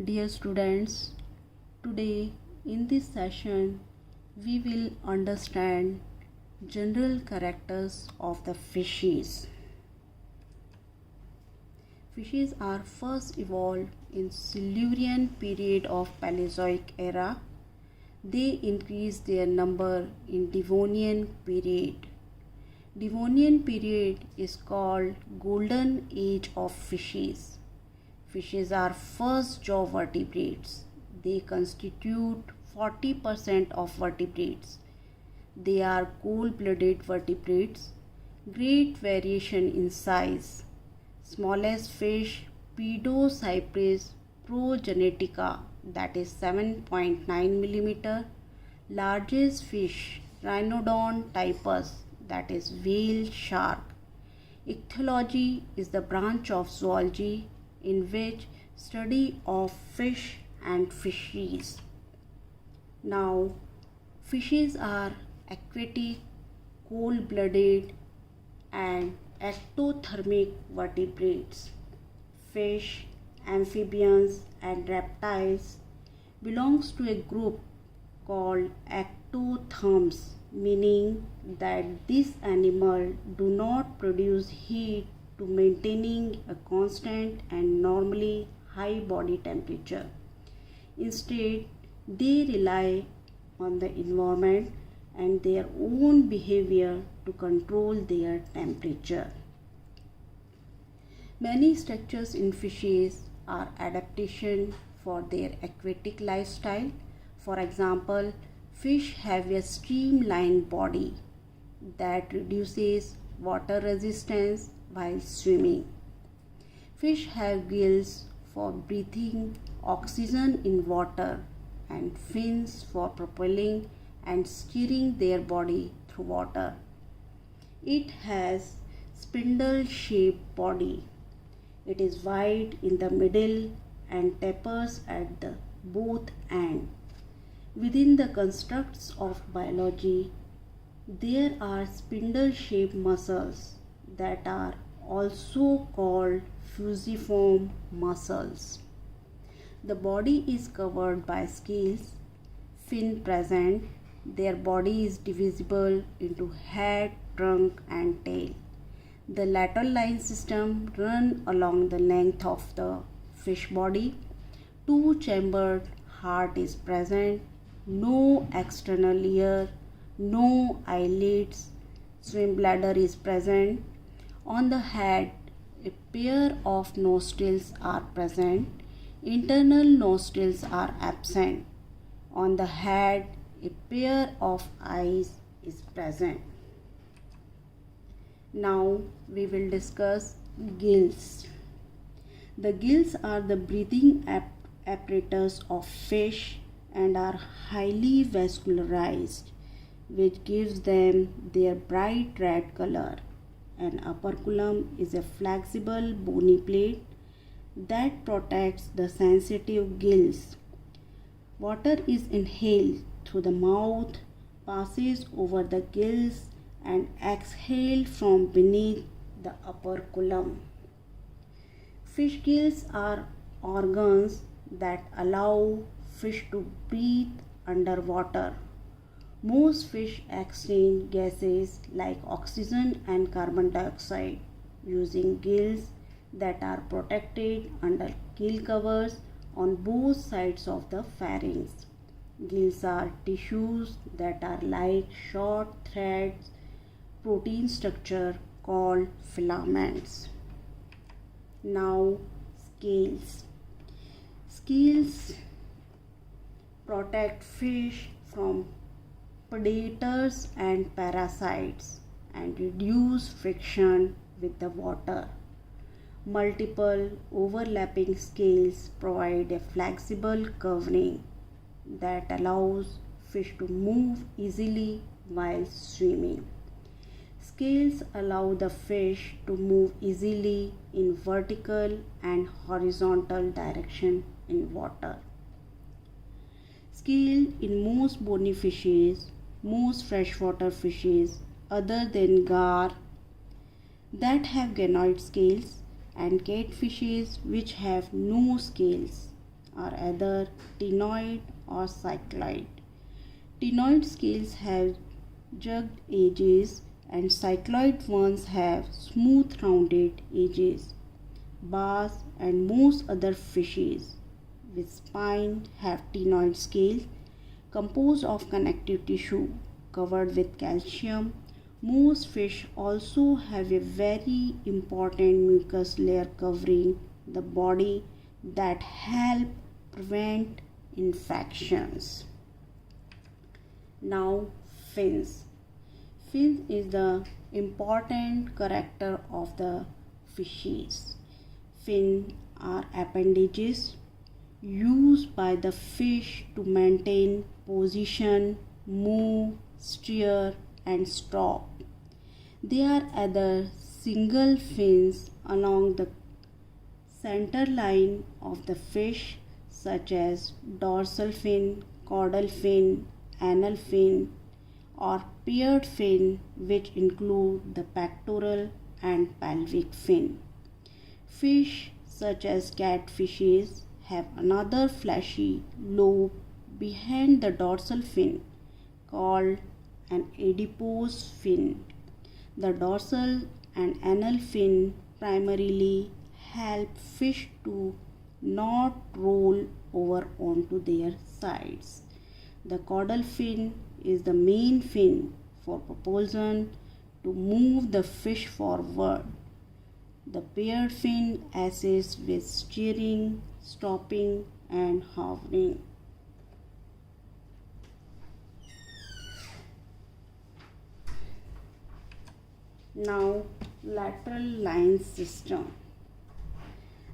Dear students, today in this session we will understand general characters of the fishes. Fishes are first evolved in Silurian period of Paleozoic era. They increased their number in Devonian period. Devonian period is called Golden Age of Fishes. Fishes are first jaw vertebrates. They constitute 40% of vertebrates. They are cold-blooded vertebrates. Great variation in size. Smallest fish, Pedocypris progenetica, that is 7.9 mm. Largest fish, Rhinodon typus, that is whale shark. Ichthyology is the branch of zoology in which study of fish and fishes. Now, fishes are aquatic, cold-blooded and ectothermic vertebrates. Fish, amphibians and reptiles belongs to a group called ectotherms, meaning that these animals do not produce heat to maintaining a constant and normally high body temperature. Instead, they rely on the environment and their own behavior to control their temperature. Many structures in fishes are adaptation for their aquatic lifestyle. For example, fish have a streamlined body that reduces water resistance while swimming. Fish have gills for breathing oxygen in water and fins for propelling and steering their body through water. It has spindle-shaped body. It is wide in the middle and tapers at the both ends. Within the constructs of biology, there are spindle-shaped muscles that are also called fusiform muscles. The body is covered by scales, fin present. Their body is divisible into head, trunk and tail. The lateral line system run along the length of the fish body. Two-chambered heart is present. No external ear, no eyelids. Swim bladder is present. On the head, a pair of nostrils are present. Internal nostrils are absent. On the head, a pair of eyes is present. Now we will discuss gills. The gills are the breathing apparatus of fish and are highly vascularized, which gives them their bright red color. An operculum is a flexible bony plate that protects the sensitive gills. Water is inhaled through the mouth, passes over the gills and exhaled from beneath the operculum. Fish gills are organs that allow fish to breathe underwater. Most fish exchange gases like oxygen and carbon dioxide using gills that are protected under gill covers on both sides of the pharynx. Gills are tissues that are like short threads, protein structure called filaments. Now, scales. Scales protect fish from predators and parasites and reduce friction with the water. Multiple overlapping scales provide a flexible covering that allows fish to move easily while swimming. Scales allow the fish to move easily in vertical and horizontal direction in water. Scale in most bony fishes, most freshwater fishes other than gar that have ganoid scales and catfishes which have no scales. are either ctenoid or cycloid. Ctenoid scales have jagged edges and cycloid ones have smooth rounded edges. Bass and most other fishes with spine have ctenoid scales composed of connective tissue covered with calcium. Most fish also have a very important mucus layer covering the body that help prevent infections. Now, fins. Fins is the important character of the fishes. Fins are appendages used by the fish to maintain position, move, steer, and stop. They are either single fins along the center line of the fish, such as dorsal fin, caudal fin, anal fin, or paired fin, which include the pectoral and pelvic fin. Fish such as catfishes have another fleshy lobe behind the dorsal fin called an adipose fin. The dorsal and anal fin primarily help fish to not roll over onto their sides. The caudal fin is the main fin for propulsion to move the fish forward. The paired fin assists with steering, stopping, and hovering. Now, lateral line system.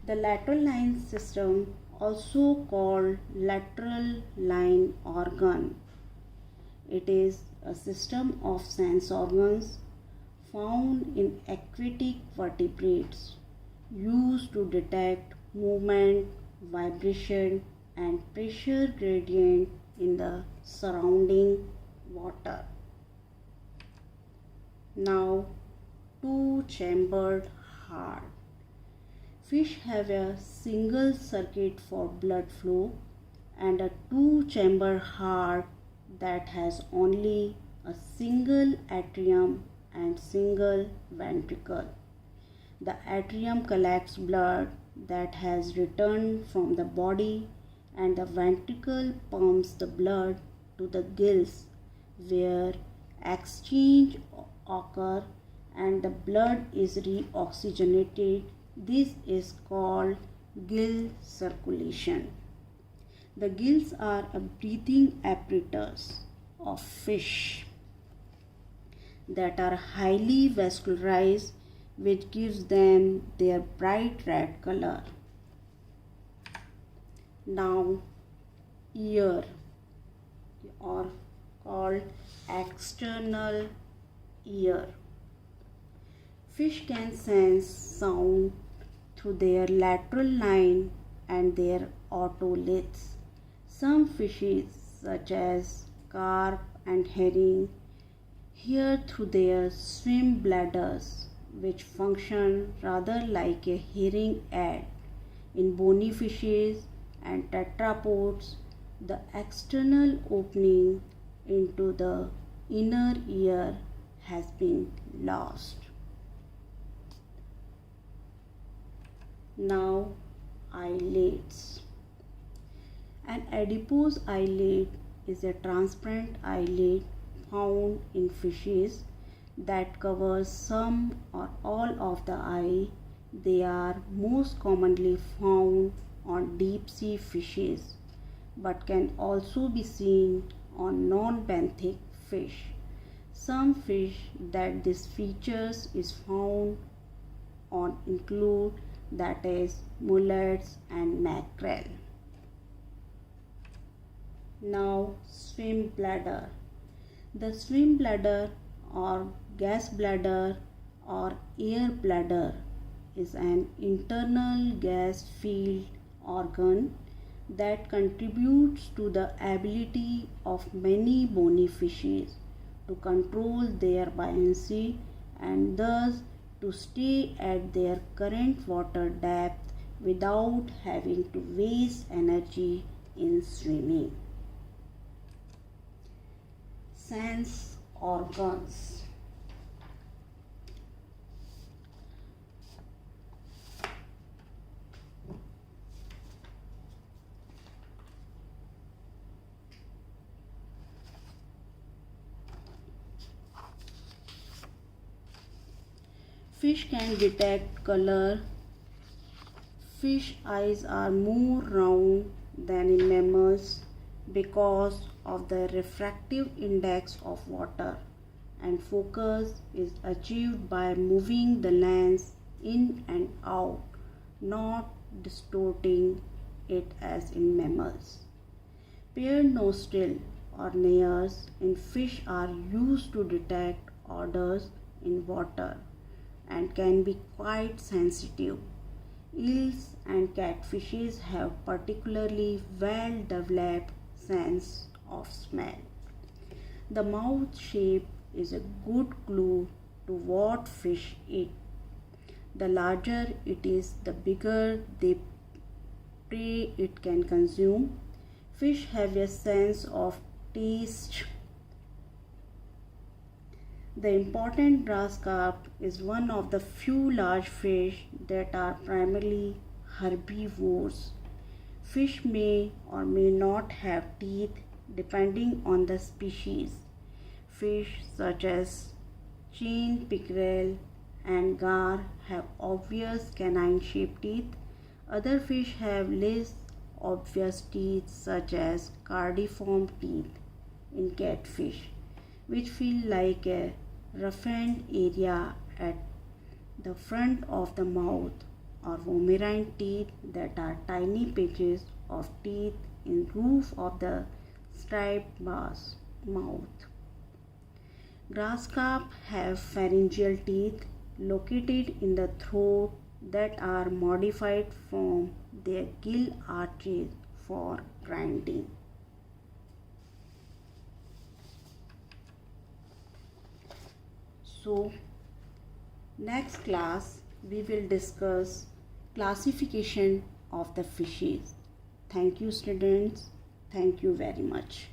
The lateral line system, also called lateral line organ, it is a system of sense organs found in aquatic vertebrates used to detect movement, vibration, and pressure gradient in the surrounding water. Now, two-chambered heart. Fish have a single circuit for blood flow and a two-chambered heart that has only a single atrium and single ventricle. The atrium collects blood that has returned from the body, and the ventricle pumps the blood to the gills where exchange occurs and the blood is reoxygenated. This is called gill circulation. The gills are a breathing apparatus of fish that are highly vascularized, which gives them their bright red color. Now, ear, or called external ear. Fish can sense sound through their lateral line and their otoliths. Some fishes, such as carp and herring, hear through their swim bladders, which function rather like a hearing aid. In bony fishes and tetrapods, the external opening into the inner ear has been lost. Now, eyelids. An adipose eyelid is a transparent eyelid found in fishes that covers some or all of the eye. They are most commonly found on deep sea fishes but can also be seen on non-benthic fish. Some fish that this features is found on include, that is, mullets and mackerel. Now, swim bladder. The swim bladder or gas bladder or air bladder is an internal gas filled organ that contributes to the ability of many bony fishes to control their buoyancy and thus to stay at their current water depth without having to waste energy in swimming. Sense organs. Fish can detect color. Fish eyes are more round than in mammals because of the refractive index of water, and focus is achieved by moving the lens in and out, not distorting it as in mammals. Paired nostril or nares in fish are used to detect odors in water and can be quite sensitive. Eels and catfishes have particularly well developed sense of smell. The mouth shape is a good clue to what fish eat. The larger it is, the bigger the prey it can consume. Fish have a sense of taste. The important grass carp is one of the few large fish that are primarily herbivores. Fish may or may not have teeth depending on the species. Fish such as chain pickerel and gar have obvious canine-shaped teeth. Other fish have less obvious teeth such as cardiform teeth in catfish, which feel like a roughened area at the front of the mouth, or vomerine teeth that are tiny patches of teeth in roof of the striped mouth. Grass carp have pharyngeal teeth located in the throat that are modified from their gill arches for grinding. So, next class we will discuss classification of the fishes. Thank you, students. Thank you very much.